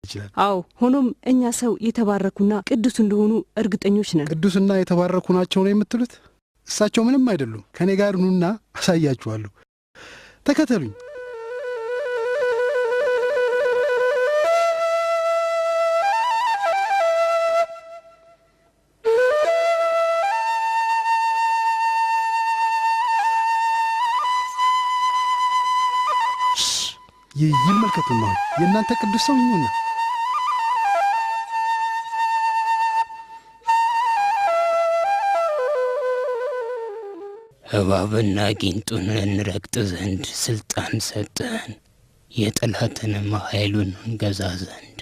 ይችላል። አዎ ሆኖም እኛ ሰው የተባረኩና ቅዱስ እንደሆኑ እርግጠኞች ነን። ቅዱስና የተባረኩ ናቸው ነው የምትሉት? እሳቸው ምንም አይደሉም። ከኔ ጋር ኑና አሳያችኋለሁ። ተከተሉኝ። ይመልከቱና የእናንተ ቅዱስ ሰው ይሁን። እባብና ጊንጡን እንረግጥ ዘንድ ስልጣን ሰጠን፣ የጠላትንም ኃይሉን እንገዛ ዘንድ